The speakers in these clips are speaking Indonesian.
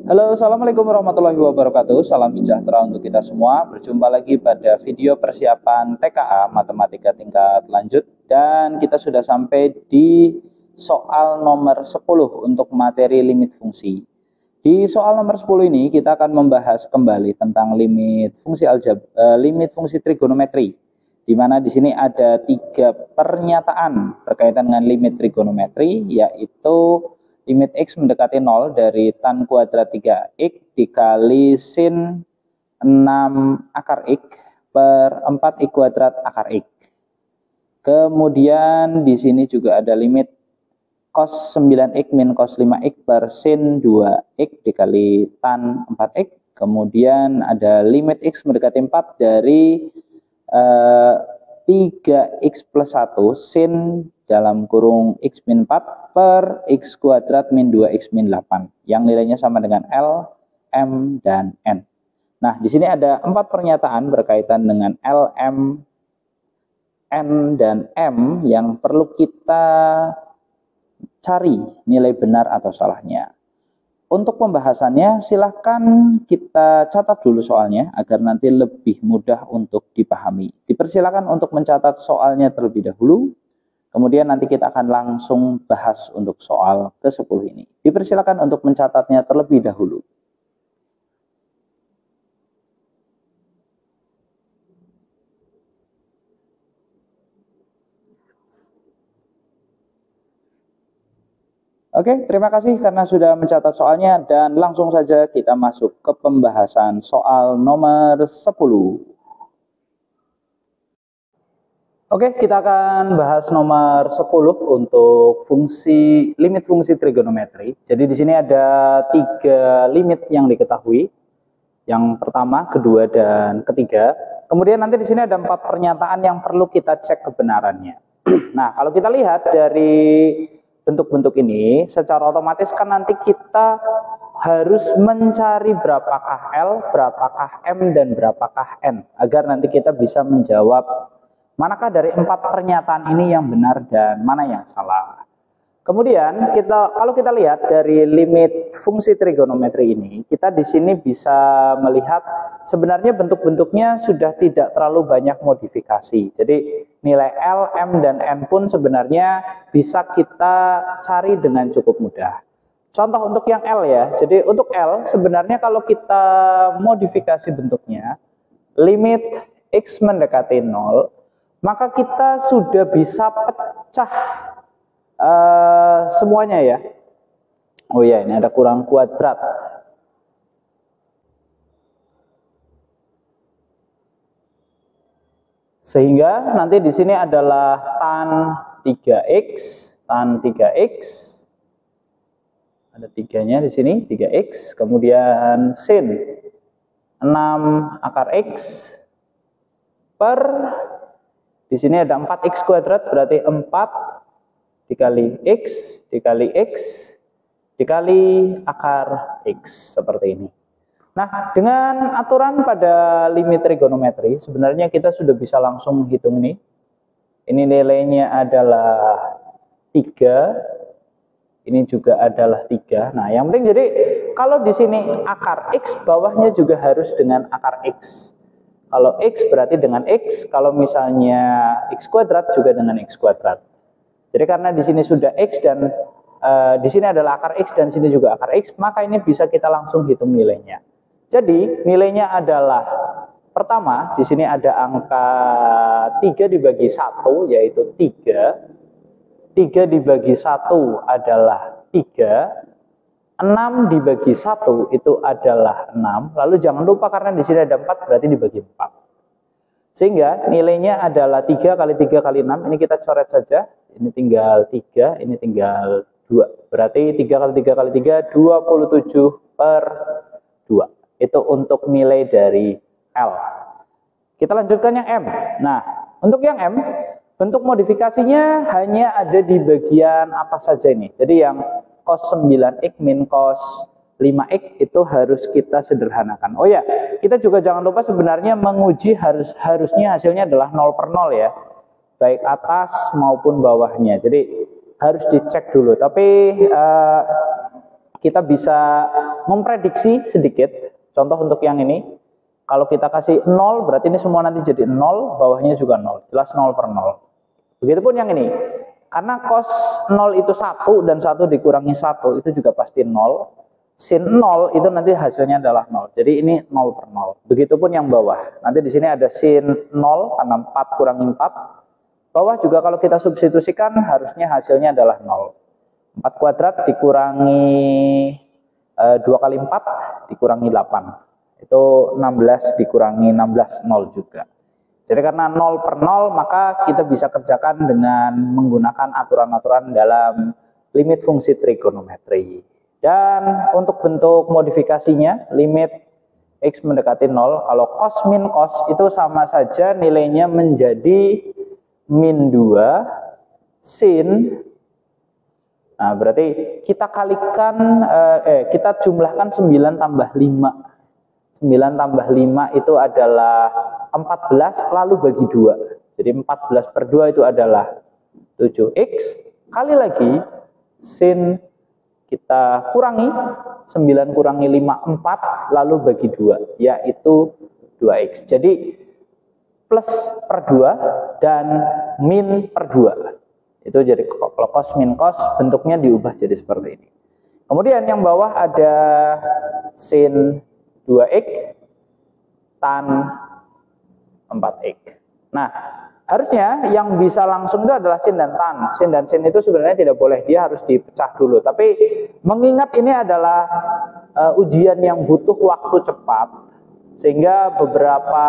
Halo, assalamualaikum warahmatullahi wabarakatuh. Salam sejahtera untuk kita semua. Berjumpa lagi pada video persiapan TKA Matematika tingkat lanjut, dan kita sudah sampai di soal nomor 10 untuk materi limit fungsi. Di soal nomor 10 ini kita akan membahas kembali tentang limit fungsi limit fungsi trigonometri, di mana di sini ada 3 pernyataan berkaitan dengan limit trigonometri, yaitu limit X mendekati 0 dari tan kuadrat 3X dikali sin 6 akar X per 4X kuadrat akar X. Kemudian di sini juga ada limit cos 9X min cos 5X per sin 2X dikali tan 4X. Kemudian ada limit X mendekati 4 dari 3X plus 1 sin dalam kurung X min 4 per X kuadrat min 2X min 8 yang nilainya sama dengan L, M, dan N. Nah, di sini ada 4 pernyataan berkaitan dengan L, M, N, dan M yang perlu kita cari nilai benar atau salahnya. Untuk pembahasannya silahkan kita catat dulu soalnya agar nanti lebih mudah untuk dipahami. Dipersilakan untuk mencatat soalnya terlebih dahulu. Kemudian nanti kita akan langsung bahas untuk soal ke-10 ini. Dipersilakan untuk mencatatnya terlebih dahulu. Oke, terima kasih karena sudah mencatat soalnya, dan langsung saja kita masuk ke pembahasan soal nomor 10. Oke, kita akan bahas nomor 10 untuk limit fungsi trigonometri. Jadi di sini ada 3 limit yang diketahui. Yang pertama, kedua, dan ketiga. Kemudian nanti di sini ada 4 pernyataan yang perlu kita cek kebenarannya. Nah, kalau kita lihat dari bentuk-bentuk ini, secara otomatis kan nanti kita harus mencari berapakah L, berapakah M, dan berapakah N, agar nanti kita bisa menjawab manakah dari 4 pernyataan ini yang benar dan mana yang salah. Kemudian kalau kita lihat dari limit fungsi trigonometri ini, kita di sini bisa melihat sebenarnya bentuk-bentuknya sudah tidak terlalu banyak modifikasi. Jadi nilai L, M, dan N pun sebenarnya bisa kita cari dengan cukup mudah. Contoh untuk yang L ya. Jadi untuk L sebenarnya kalau kita modifikasi bentuknya, limit X mendekati 0, maka kita sudah bisa pecah semuanya ya. Oh ya, ini ada kurang kuadrat. Sehingga nanti di sini adalah tan 3X, tan 3X. Ada 3-nya di sini, 3X. Kemudian sin 6 akar X per, di sini ada 4X kuadrat, berarti 4 dikali X dikali X dikali akar X, seperti ini. Nah, dengan aturan pada limit trigonometri, sebenarnya kita sudah bisa langsung hitung ini. Ini nilainya adalah 3, ini juga adalah 3. Nah, yang penting jadi kalau di sini akar X, bawahnya juga harus dengan akar X. Kalau X berarti dengan X, kalau misalnya X kuadrat juga dengan X kuadrat. Jadi karena di sini sudah X dan di sini adalah akar X dan di sini juga akar X, maka ini bisa kita langsung hitung nilainya. Jadi nilainya adalah, pertama di sini ada angka 3 dibagi 1 yaitu 3. 3 dibagi 1 adalah 3. 6 dibagi 1 itu adalah 6. Lalu jangan lupa karena di sini ada 4 berarti dibagi 4. Sehingga nilainya adalah 3 kali 3 kali 6. Ini kita coret saja. Ini tinggal 3, ini tinggal 2. Berarti 3 kali 3 kali 3, 27 per 2. Itu untuk nilai dari L. Kita lanjutkan yang M. Nah, untuk yang M, bentuk modifikasinya hanya ada di bagian apa saja ini. Jadi yang cos 9X min cos 5X itu harus kita sederhanakan. Oh ya, kita juga jangan lupa sebenarnya menguji harusnya hasilnya adalah 0 per 0 ya. Baik atas maupun bawahnya. Jadi harus dicek dulu. Tapi kita bisa memprediksi sedikit. Contoh untuk yang ini, kalau kita kasih 0 berarti ini semua nanti jadi 0, bawahnya juga 0, jelas 0 per 0. Begitupun yang ini, karena cos 0 itu 1 dan 1 dikurangi 1 itu juga pasti 0. Sin 0 itu nanti hasilnya adalah 0. Jadi ini 0 per 0. Begitupun yang bawah. Nanti di sini ada sin 0 karena 4 kurangi 4. Bawah juga kalau kita substitusikan harusnya hasilnya adalah 0. 4 kuadrat dikurangi 2 kali 4 dikurangi 8. Itu 16 dikurangi 16, 0 juga. Jadi karena 0 per 0 maka kita bisa kerjakan dengan menggunakan aturan-aturan dalam limit fungsi trigonometri. Dan untuk bentuk modifikasinya, limit x mendekati 0, kalau cos min cos itu sama saja nilainya menjadi min 2 sin. Nah, berarti kita kalikan, kita jumlahkan 9 tambah 5. 9 tambah 5 itu adalah 14, lalu bagi 2. Jadi 14 per 2 itu adalah 7x. Kali lagi, sin kita kurangi, 9 kurangi 5, 4, lalu bagi 2, yaitu 2x. Jadi plus per 2 dan min per 2. Itu jadi kalau cos min cos bentuknya diubah jadi seperti ini. Kemudian yang bawah ada sin 2x tan 4x. Nah, harusnya yang bisa langsung itu adalah sin dan tan. Sin dan sin itu sebenarnya tidak boleh, dia harus dipecah dulu. Tapi mengingat ini adalah ujian yang butuh waktu cepat, sehingga beberapa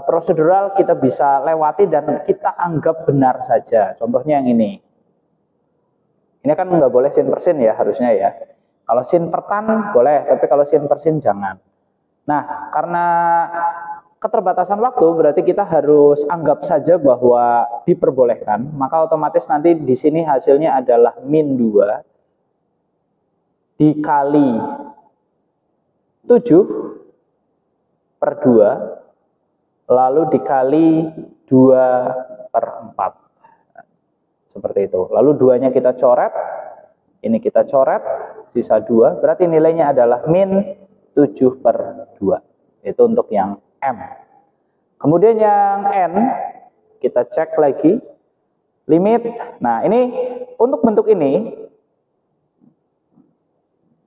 prosedural kita bisa lewati dan kita anggap benar saja. Contohnya yang ini. Ini kan nggak boleh sin per sin ya harusnya ya. Kalau sin per tan boleh, tapi kalau sin per sin jangan. Nah, karena keterbatasan waktu berarti kita harus anggap saja bahwa diperbolehkan, maka otomatis nanti di sini hasilnya adalah min 2 dikali 7 per 2 lalu dikali 2 per 4. Seperti itu. Lalu 2-nya kita coret, ini kita coret, sisa 2, berarti nilainya adalah min 7 per 2. Itu untuk yang M. Kemudian yang N, kita cek lagi, limit. Nah ini, untuk bentuk ini,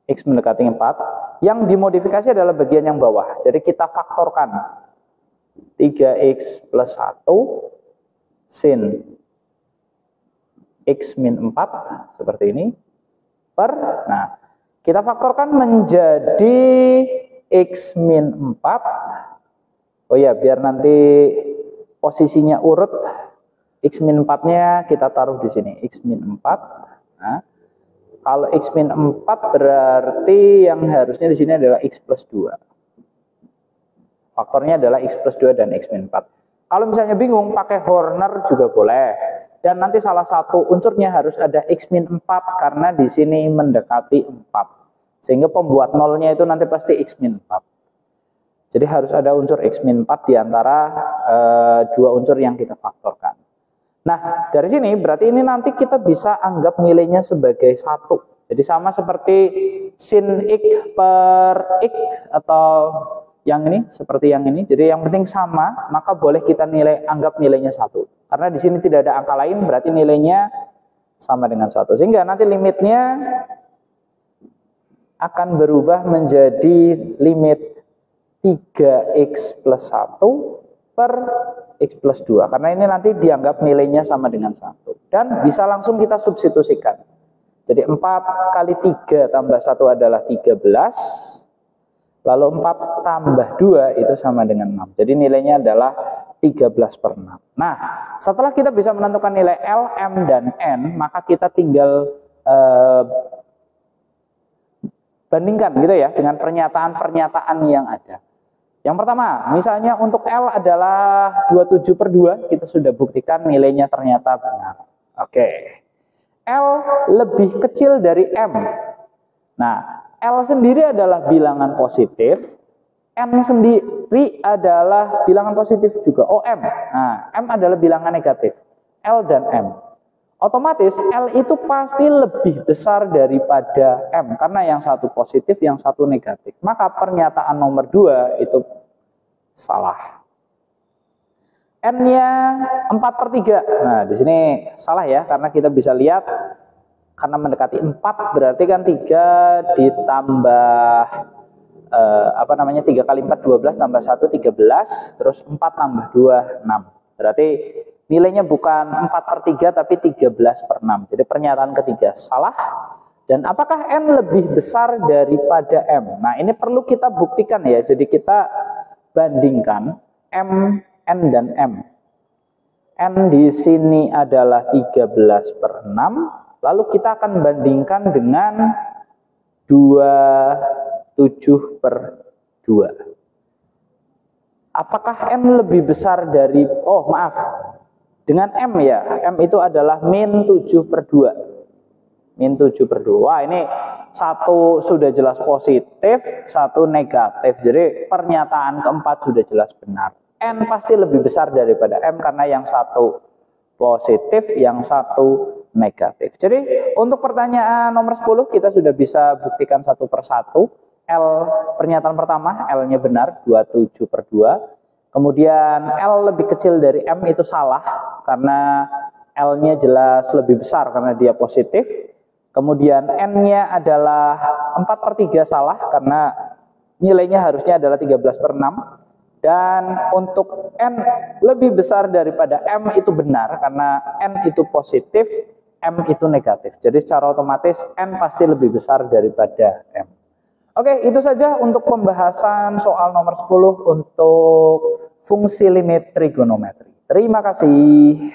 X mendekati 4, yang dimodifikasi adalah bagian yang bawah. Jadi kita faktorkan, 3X plus 1, sin X min 4, seperti ini, per, nah, kita faktorkan menjadi X min 4. Oh ya, biar nanti posisinya urut, X min 4-nya kita taruh di sini, X min 4. Nah, kalau X min 4 berarti yang harusnya di sini adalah X plus 2. Faktornya adalah X plus 2 dan X min 4. Kalau misalnya bingung, pakai Horner juga boleh. Dan nanti salah satu unsurnya harus ada X min 4 karena di sini mendekati 4. Sehingga pembuat nolnya itu nanti pasti X min 4. Jadi harus ada unsur X min 4 di antara dua unsur yang kita faktorkan. Nah, dari sini berarti ini nanti kita bisa anggap nilainya sebagai 1. Jadi sama seperti sin X per X atau yang ini, seperti yang ini. Jadi yang penting sama, maka boleh kita anggap nilainya 1. Karena di sini tidak ada angka lain, berarti nilainya sama dengan 1. Sehingga nanti limitnya akan berubah menjadi limit 3x plus 1 per x plus 2. Karena ini nanti dianggap nilainya sama dengan 1. Dan bisa langsung kita substitusikan. Jadi 4 kali 3 tambah 1 adalah 13. Lalu 4 tambah 2 itu sama dengan 6. Jadi nilainya adalah 13 per 6. Nah, setelah kita bisa menentukan nilai L, M, dan N, maka kita tinggal bandingkan gitu ya dengan pernyataan-pernyataan yang ada. Yang pertama, misalnya untuk L adalah 27 per 2, kita sudah buktikan nilainya ternyata benar. Oke. L lebih kecil dari M. Nah, L sendiri adalah bilangan positif, M sendiri adalah bilangan positif juga, OM. Nah, M adalah bilangan negatif, L dan M. otomatis L itu pasti lebih besar daripada M, karena yang satu positif, yang satu negatif. Maka pernyataan nomor 2 itu salah. N-nya 4/3. Nah, di sini salah ya, karena kita bisa lihat, karena mendekati 4, berarti kan 3 ditambah 3 kali 4, 12, tambah 1, 13, terus 4 tambah 2, 6. Berarti nilainya bukan 4/3 tapi 13/6. Jadi pernyataan ketiga salah. Dan apakah N lebih besar daripada M? Nah, ini perlu kita buktikan ya. Jadi kita bandingkan M, N, dan M. N di sini adalah 13/6. Lalu kita akan bandingkan dengan 27/2. Apakah N lebih besar dari, dengan M ya, M itu adalah -7/2. -7/2. Wah, ini satu sudah jelas positif, satu negatif. Jadi pernyataan keempat sudah jelas benar. N pasti lebih besar daripada M karena yang satu positif, yang satu negatif. Jadi untuk pertanyaan nomor 10 kita sudah bisa buktikan satu persatu. Pernyataan pertama, L-nya benar, 27/2. Kemudian L lebih kecil dari M itu salah, karena L-nya jelas lebih besar karena dia positif. Kemudian N-nya adalah 4/3 salah, karena nilainya harusnya adalah 13/6. Dan untuk N lebih besar daripada M itu benar, karena N itu positif, M itu negatif. Jadi secara otomatis N pasti lebih besar daripada M. Oke, itu saja untuk pembahasan soal nomor 10 untuk fungsi limit trigonometri. Terima kasih.